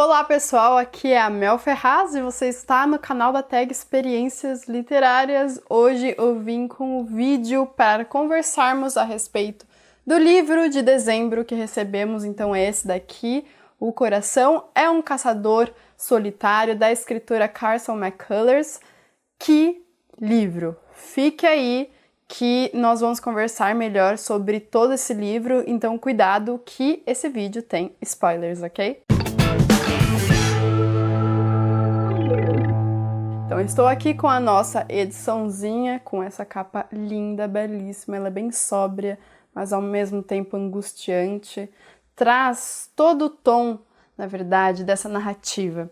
Olá pessoal, aqui é a Mel Ferraz e você está no canal da tag Experiências Literárias. Hoje eu vim com um vídeo para conversarmos a respeito do livro de dezembro que recebemos, então é esse daqui, O Coração é um Caçador Solitário, da escritora Carson McCullers. Que livro! Fique aí que nós vamos conversar melhor sobre todo esse livro, então cuidado que esse vídeo tem spoilers, ok? Então, estou aqui com a nossa ediçãozinha, com essa capa linda, belíssima, ela é bem sóbria, mas ao mesmo tempo angustiante, traz todo o tom, na verdade, dessa narrativa.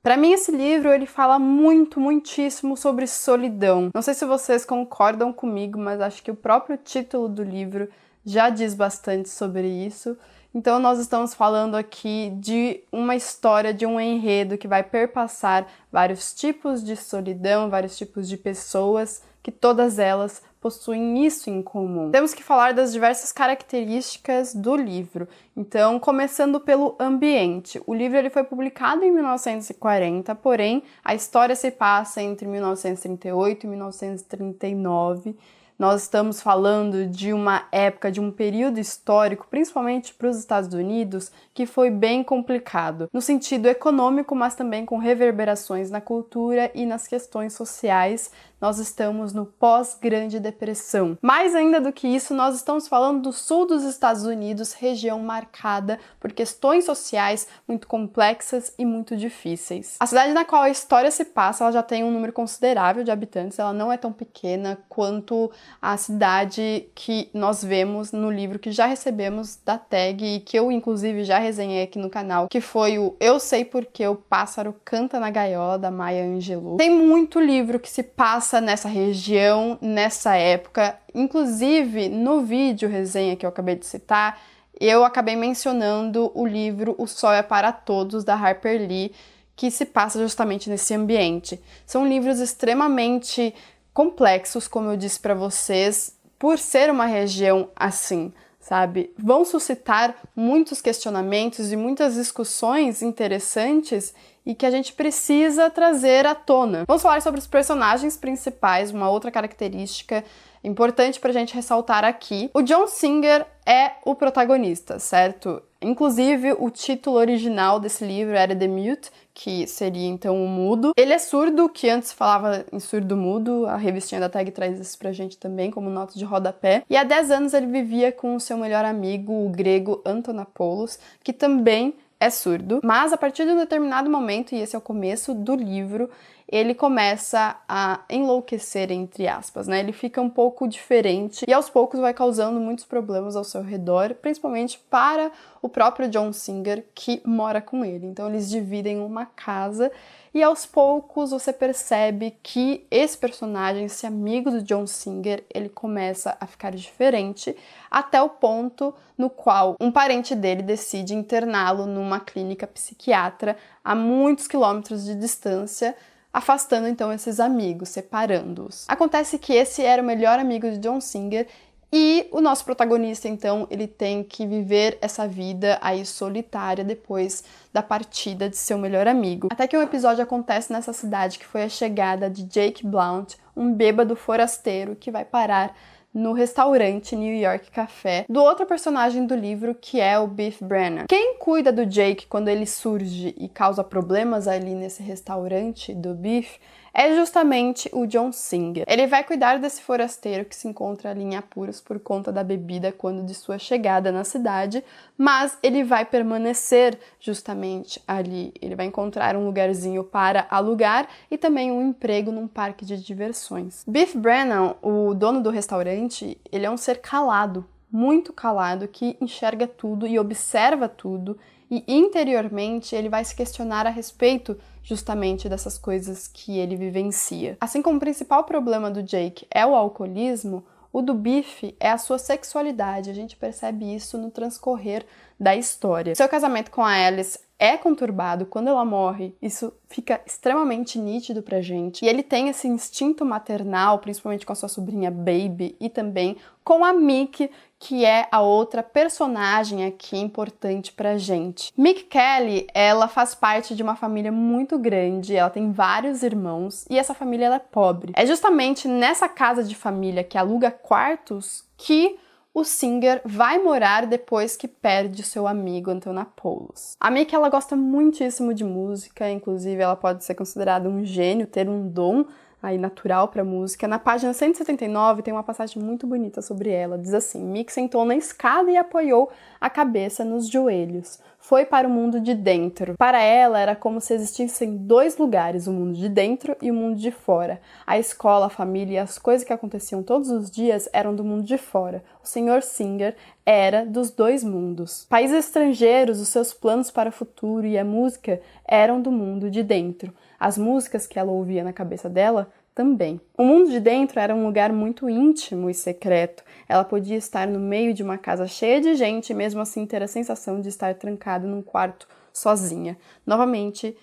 Para mim, esse livro, ele fala muitíssimo sobre solidão. Não sei se vocês concordam comigo, mas acho que o próprio título do livro já diz bastante sobre isso. Então, nós estamos falando aqui de uma história, de um enredo que vai perpassar vários tipos de solidão, vários tipos de pessoas, que todas elas possuem isso em comum. Temos que falar das diversas características do livro. Então, começando pelo ambiente. O livro ele foi publicado em 1940, porém, a história se passa entre 1938 e 1939. Nós estamos falando de uma época, de um período histórico, principalmente para os Estados Unidos, que foi bem complicado, no sentido econômico, mas também com reverberações na cultura e nas questões sociais. Nós estamos no pós-Grande Depressão. Mais ainda do que isso, nós estamos falando do sul dos Estados Unidos, região marcada por questões sociais muito complexas e muito difíceis. A cidade na qual a história se passa, ela já tem um número considerável de habitantes, ela não é tão pequena quanto a cidade que nós vemos no livro que já recebemos da tag e que eu, inclusive, já resenhei aqui no canal, que foi o Eu Sei Porque o Pássaro Canta na Gaiola, da Maya Angelou. Tem muito livro que se passa nessa região, nessa época. Inclusive, no vídeo resenha que eu acabei de citar, eu acabei mencionando o livro O Sol é para Todos, da Harper Lee, que se passa justamente nesse ambiente. São livros extremamente complexos, como eu disse para vocês, por ser uma região assim, sabe? Vão suscitar muitos questionamentos e muitas discussões interessantes e que a gente precisa trazer à tona. Vamos falar sobre os personagens principais, uma outra característica importante pra gente ressaltar aqui. O John Singer é o protagonista, certo? Inclusive, o título original desse livro era The Mute, que seria então o mudo. Ele é surdo, que antes falava em surdo-mudo, a revistinha da tag traz isso pra gente também, como nota de rodapé. E há 10 anos ele vivia com o seu melhor amigo, o grego Antonopoulos, que também é surdo, mas a partir de um determinado momento, e esse é o começo do livro, ele começa a enlouquecer, entre aspas, né? Ele fica um pouco diferente e aos poucos vai causando muitos problemas ao seu redor, principalmente para o próprio John Singer, que mora com ele. Então eles dividem uma casa e aos poucos você percebe que esse personagem, esse amigo do John Singer, ele começa a ficar diferente até o ponto no qual um parente dele decide interná-lo numa clínica psiquiatra a muitos quilômetros de distância, afastando então esses amigos, separando-os. Acontece que esse era o melhor amigo de John Singer e o nosso protagonista, então, ele tem que viver essa vida aí solitária depois da partida de seu melhor amigo. Até que um episódio acontece nessa cidade que foi a chegada de Jake Blount, um bêbado forasteiro que vai parar no restaurante New York Café do outro personagem do livro, que é o Biff Brennan. Quem cuida do Jake quando ele surge e causa problemas ali nesse restaurante do Biff é justamente o John Singer. Ele vai cuidar desse forasteiro que se encontra ali em apuros por conta da bebida quando de sua chegada na cidade, mas ele vai permanecer justamente ali. Ele vai encontrar um lugarzinho para alugar e também um emprego num parque de diversões. Biff Brennan, o dono do restaurante, ele é um ser calado, muito calado, que enxerga tudo e observa tudo, e interiormente ele vai se questionar a respeito justamente dessas coisas que ele vivencia. Assim como o principal problema do Jake é o alcoolismo, o do Biff é a sua sexualidade. A gente percebe isso no transcorrer da história. Seu casamento com a Alice é conturbado. Quando ela morre, isso fica extremamente nítido pra gente. E ele tem esse instinto maternal, principalmente com a sua sobrinha Baby e também com a Mick, que é a outra personagem aqui importante pra gente. Mick Kelly, ela faz parte de uma família muito grande, ela tem vários irmãos e essa família ela é pobre. É justamente nessa casa de família que aluga quartos que o Singer vai morar depois que perde seu amigo Antonopoulos. A Mick, ela gosta muitíssimo de música, inclusive ela pode ser considerada um gênio, ter um dom aí natural para música. Na página 179 tem uma passagem muito bonita sobre ela. Diz assim: Mick sentou na escada e apoiou a cabeça nos joelhos. Foi para o mundo de dentro. Para ela era como se existissem dois lugares, o mundo de dentro e o mundo de fora. A escola, a família e as coisas que aconteciam todos os dias eram do mundo de fora. O Sr. Singer era dos dois mundos. Países estrangeiros, os seus planos para o futuro e a música eram do mundo de dentro. As músicas que ela ouvia na cabeça dela também. O mundo de dentro era um lugar muito íntimo e secreto. Ela podia estar no meio de uma casa cheia de gente e mesmo assim ter a sensação de estar trancada num quarto sozinha. Novamente,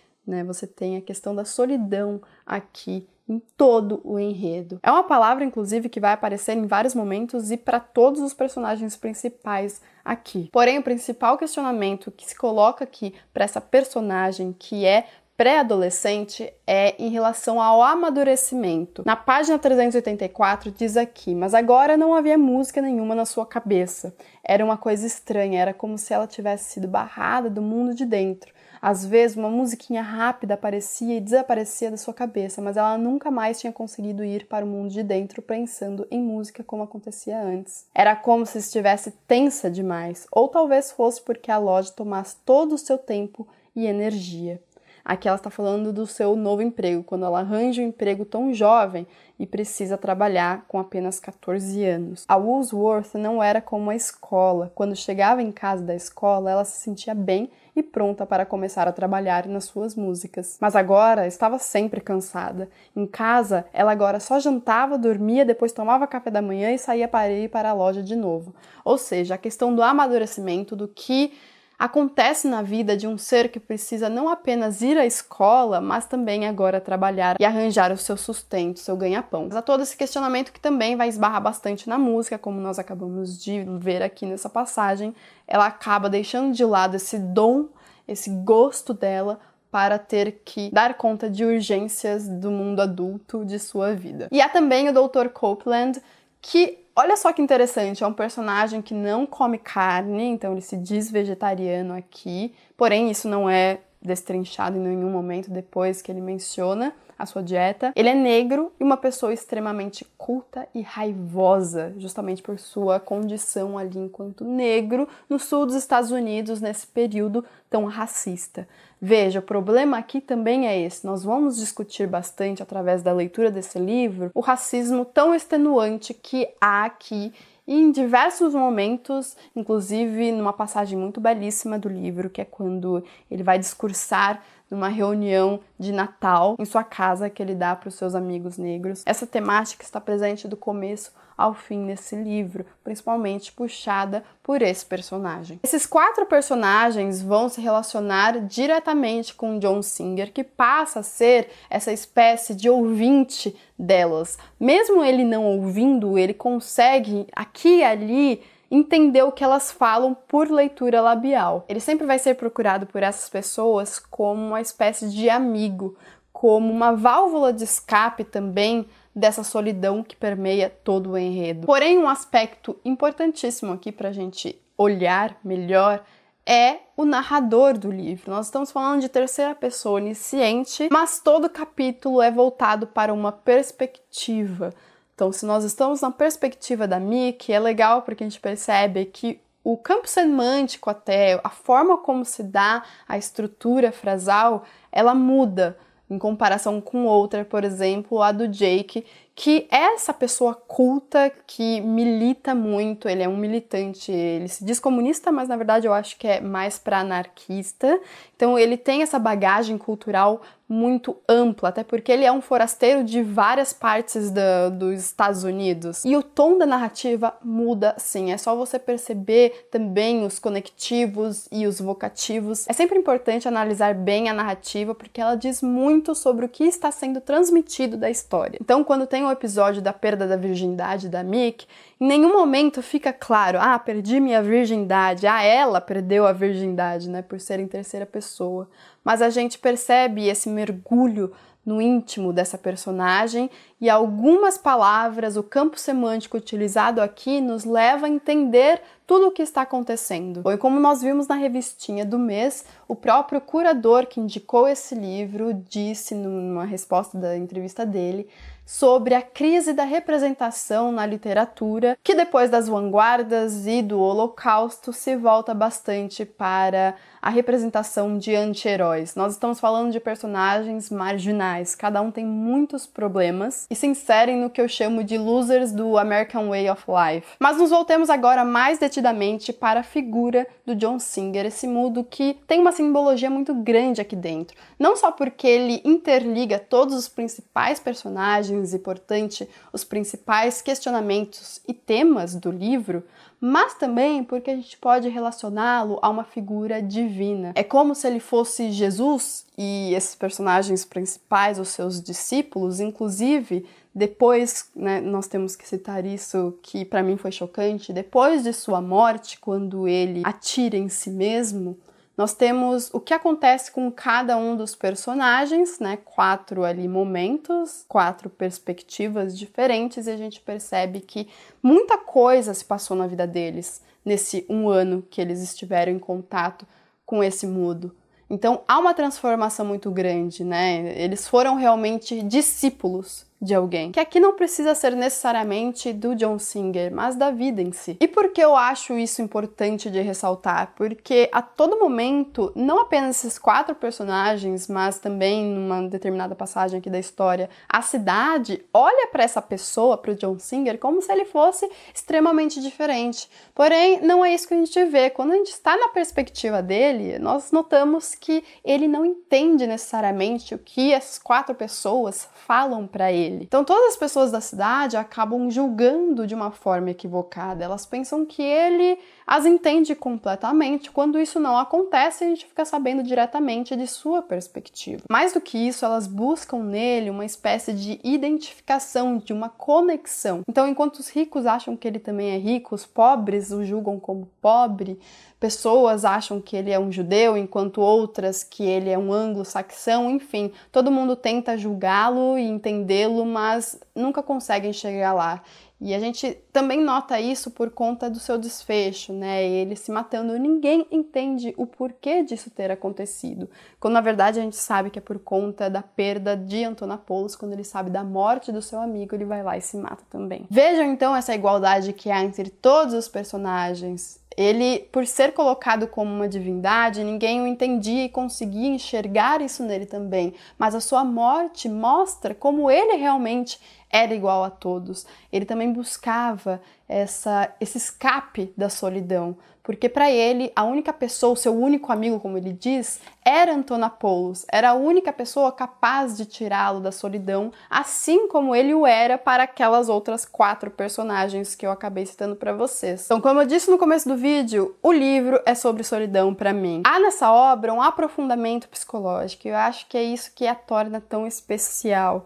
você tem a questão da solidão aqui em todo o enredo. É uma palavra, inclusive, que vai aparecer em vários momentos e para todos os personagens principais aqui. Porém, o principal questionamento que se coloca aqui para essa personagem, que é pré-adolescente, é em relação ao amadurecimento. Na página 384 diz aqui: mas agora não havia música nenhuma na sua cabeça. Era uma coisa estranha, era como se ela tivesse sido barrada do mundo de dentro. Às vezes uma musiquinha rápida aparecia e desaparecia da sua cabeça, mas ela nunca mais tinha conseguido ir para o mundo de dentro pensando em música como acontecia antes. Era como se estivesse tensa demais, ou talvez fosse porque a loja tomasse todo o seu tempo e energia. Aqui ela está falando do seu novo emprego, quando ela arranja um emprego tão jovem e precisa trabalhar com apenas 14 anos. A Woolsworth não era como a escola. Quando chegava em casa da escola, ela se sentia bem e pronta para começar a trabalhar nas suas músicas. Mas agora estava sempre cansada. Em casa, ela agora só jantava, dormia, depois tomava café da manhã e saía para ir para a loja de novo. Ou seja, a questão do amadurecimento, do que acontece na vida de um ser que precisa não apenas ir à escola, mas também agora trabalhar e arranjar o seu sustento, seu ganha-pão. Mas há todo esse questionamento que também vai esbarrar bastante na música, como nós acabamos de ver aqui nessa passagem. Ela acaba deixando de lado esse dom, esse gosto dela, para ter que dar conta de urgências do mundo adulto de sua vida. E há também o Dr. Copeland, que, olha só que interessante, é um personagem que não come carne, então ele se diz vegetariano aqui, porém isso não é destrinchado em nenhum momento depois que ele menciona a sua dieta. Ele é negro e uma pessoa extremamente culta e raivosa, justamente por sua condição ali enquanto negro no sul dos Estados Unidos, nesse período tão racista. Veja, o problema aqui também é esse. Nós vamos discutir bastante, através da leitura desse livro, o racismo tão extenuante que há aqui e em diversos momentos, inclusive numa passagem muito belíssima do livro, que é quando ele vai discursar numa reunião de Natal em sua casa que ele dá para os seus amigos negros. Essa temática está presente do começo ao fim nesse livro, principalmente puxada por esse personagem. Esses 4 personagens vão se relacionar diretamente com John Singer, que passa a ser essa espécie de ouvinte delas. Mesmo ele não ouvindo, ele consegue aqui e ali entender o que elas falam por leitura labial. Ele sempre vai ser procurado por essas pessoas como uma espécie de amigo, como uma válvula de escape também dessa solidão que permeia todo o enredo. Porém, um aspecto importantíssimo aqui para a gente olhar melhor é o narrador do livro. Nós estamos falando de terceira pessoa onisciente, mas todo capítulo é voltado para uma perspectiva. Então, se nós estamos na perspectiva da Mick, é legal porque a gente percebe que o campo semântico até, a forma como se dá a estrutura frasal, ela muda em comparação com outra, por exemplo, a do Jake, que é essa pessoa culta que milita muito, ele é um militante, ele se diz comunista, mas na verdade eu acho que é mais para anarquista. Então ele tem essa bagagem cultural muito ampla, até porque ele é um forasteiro de várias partes dos Estados Unidos. E o tom da narrativa muda, sim. É só você perceber também os conectivos e os vocativos. É sempre importante analisar bem a narrativa, porque ela diz muito sobre o que está sendo transmitido da história. Então, quando tem o episódio da perda da virgindade da Mick, em nenhum momento fica claro, perdi minha virgindade, ela perdeu a virgindade, né, por ser em terceira pessoa. Mas a gente percebe esse mergulho no íntimo dessa personagem e algumas palavras, o campo semântico utilizado aqui nos leva a entender tudo o que está acontecendo. Bom, e como nós vimos na revistinha do mês, o próprio curador que indicou esse livro disse numa resposta da entrevista dele sobre a crise da representação na literatura, que depois das vanguardas e do Holocausto se volta bastante para a representação de anti-heróis. Nós estamos falando de personagens marginais, cada um tem muitos problemas e se inserem no que eu chamo de losers do American Way of Life. Mas nos voltemos agora mais detidamente para a figura do John Singer, esse mundo que tem uma simbologia muito grande aqui dentro. Não só porque ele interliga todos os principais personagens e, portanto, os principais questionamentos e temas do livro, mas também porque a gente pode relacioná-lo a uma figura divina. É como se ele fosse Jesus e esses personagens principais, os seus discípulos, inclusive, depois, né, nós temos que citar isso que para mim foi chocante, depois de sua morte, quando ele atira em si mesmo, nós temos o que acontece com cada um dos personagens, né? 4 ali momentos, 4 perspectivas diferentes, e a gente percebe que muita coisa se passou na vida deles nesse 1 ano que eles estiveram em contato com esse mundo. Então há uma transformação muito grande, né? Eles foram realmente discípulos de alguém, que aqui não precisa ser necessariamente do John Singer, mas da vida em si. E por que eu acho isso importante de ressaltar? Porque a todo momento, não apenas esses 4 personagens, mas também numa determinada passagem aqui da história, a cidade olha para essa pessoa, para o John Singer, como se ele fosse extremamente diferente. Porém, não é isso que a gente vê. Quando a gente está na perspectiva dele, nós notamos que ele não entende necessariamente o que essas 4 pessoas falam para ele. Então todas as pessoas da cidade acabam julgando de uma forma equivocada. Elas pensam que ele as entende completamente. Quando isso não acontece, a gente fica sabendo diretamente de sua perspectiva. Mais do que isso, elas buscam nele uma espécie de identificação, de uma conexão. Então, enquanto os ricos acham que ele também é rico, os pobres o julgam como pobre, pessoas acham que ele é um judeu, enquanto outras que ele é um anglo-saxão, enfim, todo mundo tenta julgá-lo e entendê-lo, mas nunca conseguem chegar lá. E a gente também nota isso por conta do seu desfecho, né? Ele se matando. Ninguém entende o porquê disso ter acontecido. Quando, na verdade, a gente sabe que é por conta da perda de Antonopoulos. Quando ele sabe da morte do seu amigo, ele vai lá e se mata também. Vejam, então, essa igualdade que há entre todos os personagens. Ele, por ser colocado como uma divindade, ninguém o entendia e conseguia enxergar isso nele também. Mas a sua morte mostra como ele realmente era igual a todos. Ele também buscava esse escape da solidão, porque para ele a única pessoa, o seu único amigo, como ele diz, era Antonopoulos, era a única pessoa capaz de tirá-lo da solidão, assim como ele o era para aquelas outras 4 personagens que eu acabei citando para vocês. Então, como eu disse no começo do vídeo, o livro é sobre solidão para mim. Há nessa obra um aprofundamento psicológico, e eu acho que é isso que a torna tão especial.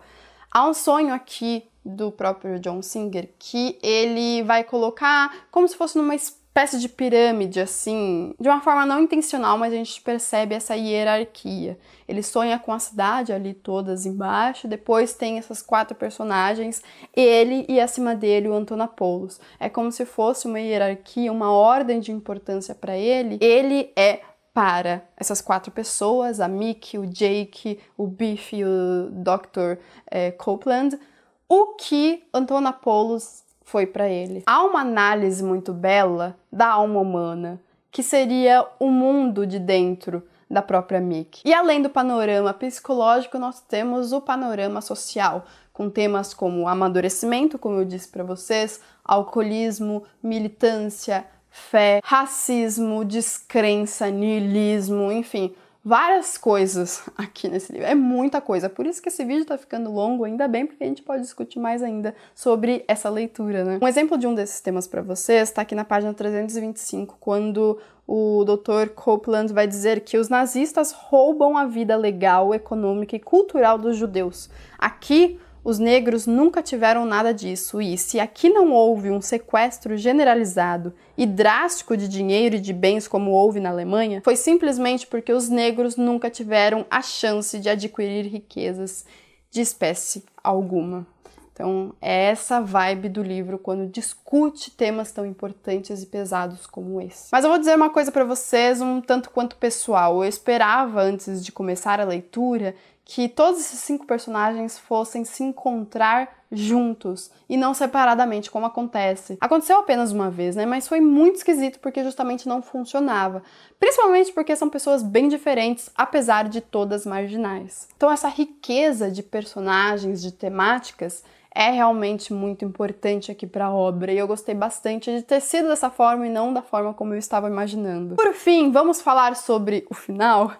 Há um sonho aqui do próprio John Singer que ele vai colocar como se fosse numa espécie de pirâmide, assim, de uma forma não intencional, mas a gente percebe essa hierarquia. Ele sonha com a cidade ali todas embaixo, depois tem essas 4 personagens, ele e acima dele o Antonopoulos. É como se fosse uma hierarquia, uma ordem de importância para ele. Ele é para essas 4 pessoas, a Mick, o Jake, o Biff e o Dr. Copeland, o que Antonopoulos foi para ele. Há uma análise muito bela da alma humana, que seria o mundo de dentro da própria Mick. E além do panorama psicológico, nós temos o panorama social, com temas como amadurecimento, como eu disse para vocês, alcoolismo, militância, fé, racismo, descrença, niilismo, enfim, várias coisas aqui nesse livro, é muita coisa, por isso que esse vídeo tá ficando longo, ainda bem, porque a gente pode discutir mais ainda sobre essa leitura, né? Um exemplo de um desses temas para vocês tá aqui na página 325, quando o Dr. Copeland vai dizer que os nazistas roubam a vida legal, econômica e cultural dos judeus. Aqui, os negros nunca tiveram nada disso, e se aqui não houve um sequestro generalizado e drástico de dinheiro e de bens como houve na Alemanha, foi simplesmente porque os negros nunca tiveram a chance de adquirir riquezas de espécie alguma. Então, é essa vibe do livro quando discute temas tão importantes e pesados como esse. Mas eu vou dizer uma coisa para vocês, um tanto quanto pessoal. Eu esperava, antes de começar a leitura, que todos esses 5 personagens fossem se encontrar juntos e não separadamente, como acontece. Aconteceu apenas uma vez, né? Mas foi muito esquisito porque justamente não funcionava. Principalmente porque são pessoas bem diferentes, apesar de todas marginais. Então essa riqueza de personagens, de temáticas, é realmente muito importante aqui para a obra, e eu gostei bastante de ter sido dessa forma e não da forma como eu estava imaginando. Por fim, vamos falar sobre o final.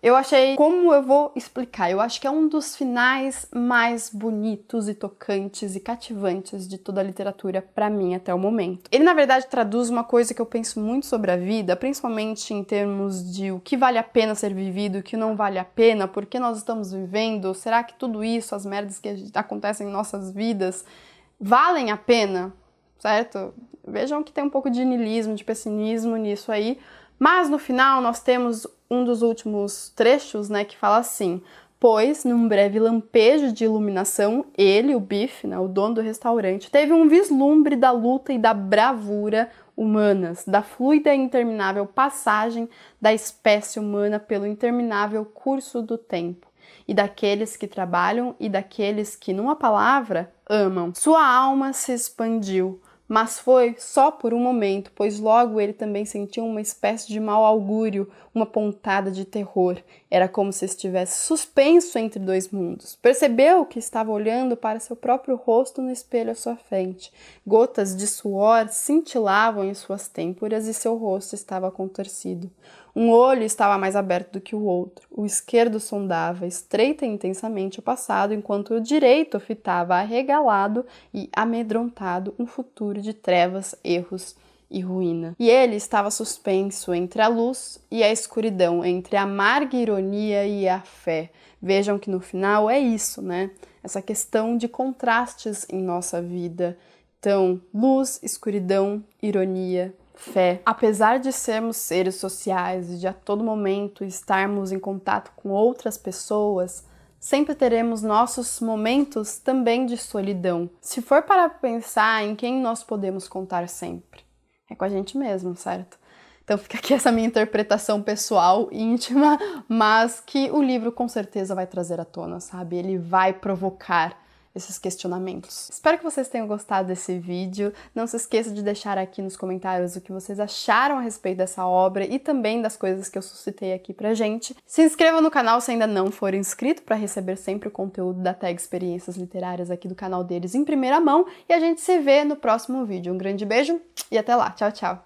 Eu achei, como eu vou explicar, eu acho que é um dos finais mais bonitos e tocantes e cativantes de toda a literatura pra mim até o momento. Ele, na verdade, traduz uma coisa que eu penso muito sobre a vida, principalmente em termos de o que vale a pena ser vivido, o que não vale a pena, por que nós estamos vivendo, será que tudo isso, as merdas que acontecem em nossas vidas, valem a pena, certo? Vejam que tem um pouco de niilismo, de pessimismo nisso aí, mas no final nós temos um dos últimos trechos, né, que fala assim: pois, num breve lampejo de iluminação, ele, o Biff, né, o dono do restaurante, teve um vislumbre da luta e da bravura humanas, da fluida e interminável passagem da espécie humana pelo interminável curso do tempo, e daqueles que trabalham e daqueles que, numa palavra, amam. Sua alma se expandiu, mas foi só por um momento, pois logo ele também sentiu uma espécie de mau augúrio, uma pontada de terror. Era como se estivesse suspenso entre 2 mundos. Percebeu que estava olhando para seu próprio rosto no espelho à sua frente. Gotas de suor cintilavam em suas têmporas e seu rosto estava contorcido. Um olho estava mais aberto do que o outro. O esquerdo sondava estreita e intensamente o passado, enquanto o direito fitava arregalado e amedrontado um futuro de trevas, erros e ruína. E ele estava suspenso entre a luz e a escuridão, entre a amarga ironia e a fé. Vejam que no final é isso, né? Essa questão de contrastes em nossa vida. Então, luz, escuridão, ironia, fé. Apesar de sermos seres sociais e de a todo momento estarmos em contato com outras pessoas, sempre teremos nossos momentos também de solidão. Se for para pensar em quem nós podemos contar sempre, é com a gente mesmo, certo? Então fica aqui essa minha interpretação pessoal, íntima, mas que o livro com certeza vai trazer à tona, sabe? Ele vai provocar esses questionamentos. Espero que vocês tenham gostado desse vídeo. Não se esqueça de deixar aqui nos comentários o que vocês acharam a respeito dessa obra e também das coisas que eu suscitei aqui pra gente. Se inscreva no canal se ainda não for inscrito para receber sempre o conteúdo da tag Experiências Literárias aqui do canal deles em primeira mão, e a gente se vê no próximo vídeo. Um grande beijo e até lá. Tchau, tchau!